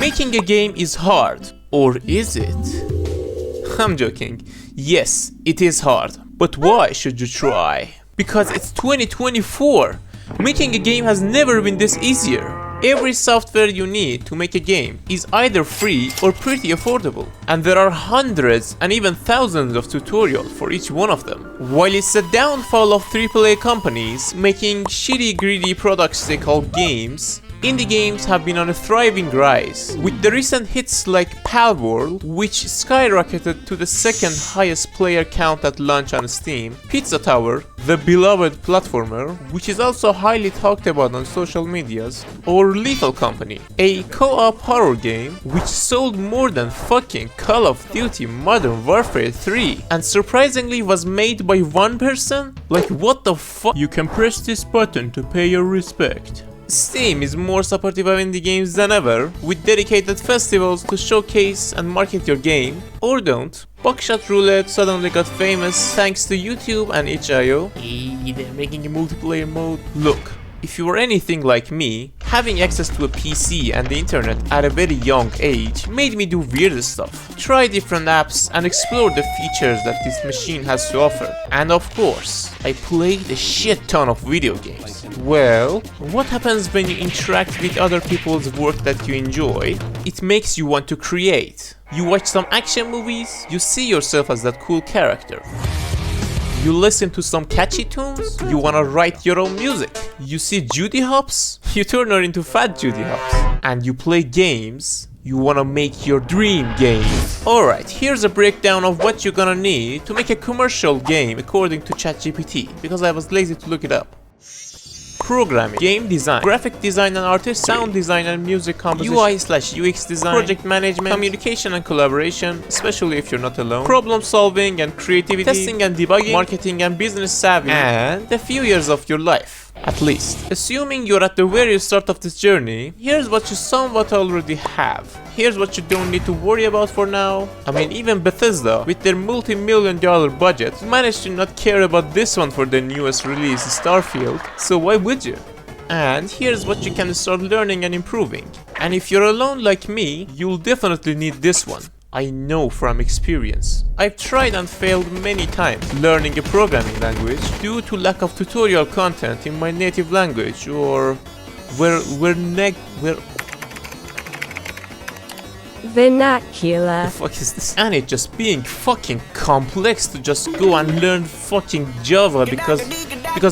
Making a game is hard, or is it? I'm joking. Yes, it is hard, but why should you try? Because it's 2024. Making a game has never been this easier. Every software you need to make a game is either free or pretty affordable, and there are hundreds and even thousands of tutorials for each one of them. While it's the downfall of AAA companies making shitty greedy products they call games, indie games have been on a thriving rise, with the recent hits like Palworld, which skyrocketed to the second highest player count at launch on Steam, Pizza Tower, the beloved platformer, which is also highly talked about on social medias, or Lethal Company, a co-op horror game which sold more than fucking Call of Duty Modern Warfare 3, and surprisingly was made by one person? Like, what the fuck? You can press this button to pay your respect. Steam is more supportive of indie games than ever, with dedicated festivals to showcase and market your game, or don't. Buckshot Roulette suddenly got famous thanks to YouTube and itch.io. Hey, they're making a multiplayer mode. Look, if you were anything like me, having access to a PC and the internet at a very young age made me do weird stuff, try different apps and explore the features that this machine has to offer. And of course, I played a shit ton of video games. Well, what happens when you interact with other people's work that you enjoy? It makes you want to create. You watch some action movies, you see yourself as that cool character. You listen to some catchy tunes, you wanna write your own music. You see Judy Hops, you turn her into Fat Judy Hops. And you play games, you wanna make your dream game. Alright, here's a breakdown of what you're gonna need to make a commercial game according to ChatGPT, because I was lazy to look it up. Programming, game design, graphic design and artistry, sound design and music composition, UI/UX design, project management, communication and collaboration, especially if you're not alone, problem solving and creativity, testing and debugging, marketing and business savvy, and a few years of your life. At least. Assuming you're at the very start of this journey, here's what you somewhat already have. Here's what you don't need to worry about for now. I mean, even Bethesda, with their multi-million-dollar budget, managed to not care about this one for their newest release, Starfield, so why would you? And here's what you can start learning and improving. And if you're alone like me, you'll definitely need this one. I know from experience. I've tried and failed many times learning a programming language due to lack of tutorial content in my native language, or vernacular. The fuck is this? And it just being fucking complex to just go and learn fucking Java because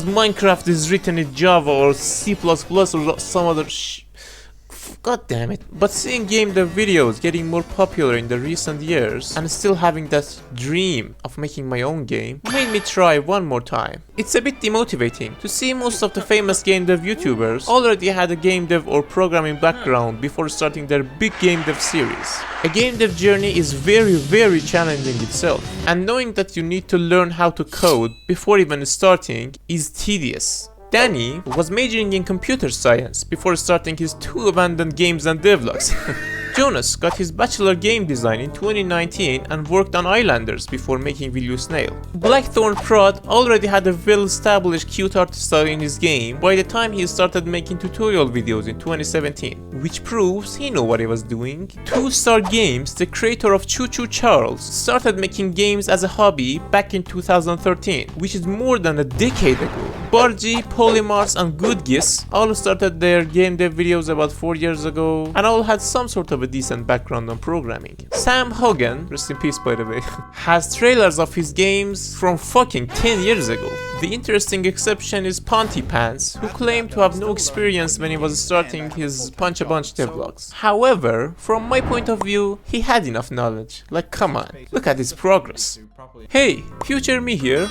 Minecraft is written in Java or C++ or some other God damn it. But seeing game dev videos getting more popular in the recent years and still having that dream of making my own game made me try one more time. It's a bit demotivating to see most of the famous game dev YouTubers already had a game dev or programming background before starting their big game dev series. A game dev journey is very challenging itself, and knowing that you need to learn how to code before even starting is tedious. Dani was majoring in computer science before starting his 2 abandoned games and devlogs. Jonas got his bachelor game design in 2019 and worked on Islanders before making Will You Snail. Blackthorn Prod already had a well-established cute art style in his game by the time he started making tutorial videos in 2017, which proves he knew what he was doing. 2-Star Games, the creator of Choo Choo Charles, started making games as a hobby back in 2013, which is more than a decade ago. Bargy, Polymars and Goodgis all started their game dev videos about 4 years ago, and all had some sort of a decent background on programming. Sam Hogan, rest in peace by the way, has trailers of his games from fucking 10 years ago. The interesting exception is Pontypants, who claimed to have no experience when he was starting his Punch a Bunch devlogs. However, from my point of view, he had enough knowledge. Like, come on, look at his progress. Hey, future me here.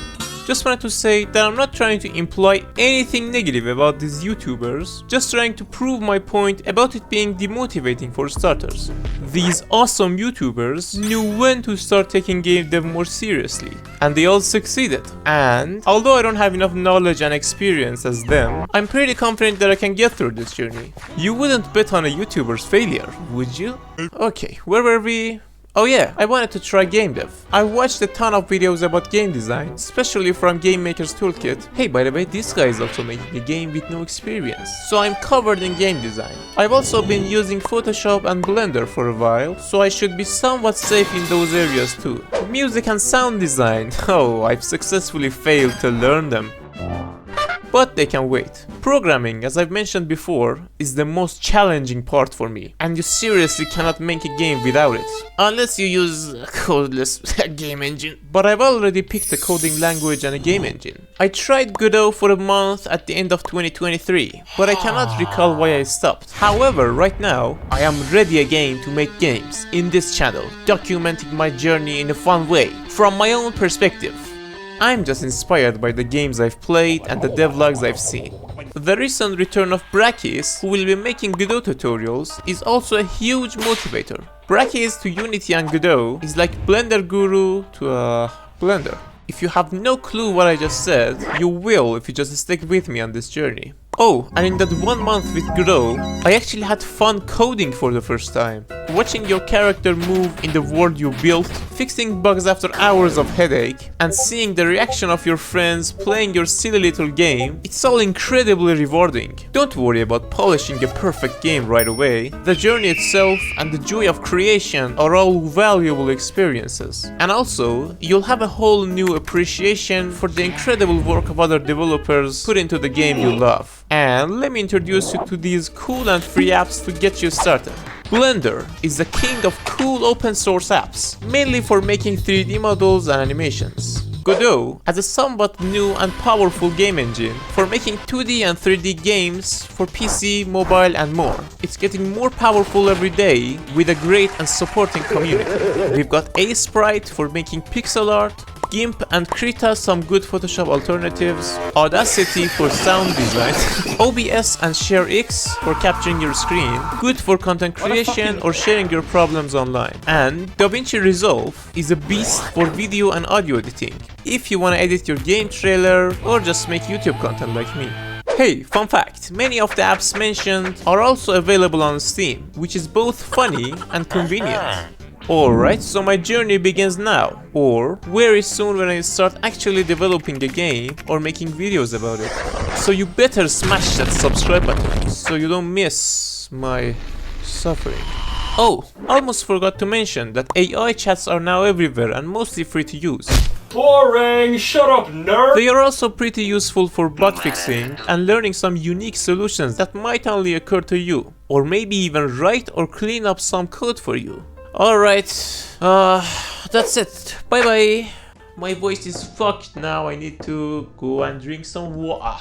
Just wanted to say that I'm not trying to imply anything negative about these YouTubers, just trying to prove my point about it being demotivating for starters. These awesome YouTubers knew when to start taking game dev more seriously, and they all succeeded. And although I don't have enough knowledge and experience as them, I'm pretty confident that I can get through this journey. You wouldn't bet on a YouTuber's failure, would you? Okay, where were we? Oh yeah, I wanted to try gamedev. I watched a ton of videos about game design, especially from Game Maker's Toolkit. Hey, by the way, this guy is also making a game with no experience, so I'm covered in game design. I've also been using Photoshop and Blender for a while, so I should be somewhat safe in those areas too. Music and sound design, oh, I've successfully failed to learn them. But they can wait. Programming, as I've mentioned before, is the most challenging part for me, and you seriously cannot make a game without it, unless you use a codeless game engine. But I've already picked a coding language and a game engine. I tried Godot for a month at the end of 2023, but I cannot recall why I stopped. However, right now, I am ready again to make games in this channel, documenting my journey in a fun way, from my own perspective. I'm just inspired by the games I've played and the devlogs I've seen. The recent return of Brakis, who will be making Godot tutorials, is also a huge motivator. Brakis to Unity and Godot is like Blender Guru to Blender. If you have no clue what I just said, you will if you just stick with me on this journey. Oh, and in that 1 month with Godot, I actually had fun coding for the first time. Watching your character move in the world you built, fixing bugs after hours of headache, and seeing the reaction of your friends playing your silly little game, it's all incredibly rewarding. Don't worry about polishing a perfect game right away. The journey itself and the joy of creation are all valuable experiences. And also, you'll have a whole new appreciation for the incredible work of other developers put into the game you love. And let me introduce you to these cool and free apps to get you started. Blender is the king of cool open source apps, mainly for making 3D models and animations. Godot has a somewhat new and powerful game engine for making 2D and 3D games for PC, mobile and more. It's getting more powerful every day with a great and supporting community. We've got Sprite for making pixel art, GIMP and Krita some good Photoshop alternatives, Audacity for sound design, OBS and ShareX for capturing your screen, good for content creation or sharing your problems online, and DaVinci Resolve is a beast for video and audio editing, if you want to edit your game trailer or just make YouTube content like me. Hey, fun fact, many of the apps mentioned are also available on Steam, which is both funny and convenient. Alright, so my journey begins now, or very soon when I start actually developing a game or making videos about it. So you better smash that subscribe button so you don't miss my suffering. Oh, almost forgot to mention that AI chats are now everywhere and mostly free to use. Boring! Shut up, nerd! They are also pretty useful for bug fixing and learning some unique solutions that might only occur to you, or maybe even write or clean up some code for you. Alright, that's it. Bye bye. My voice is fucked now. I need to go and drink some water.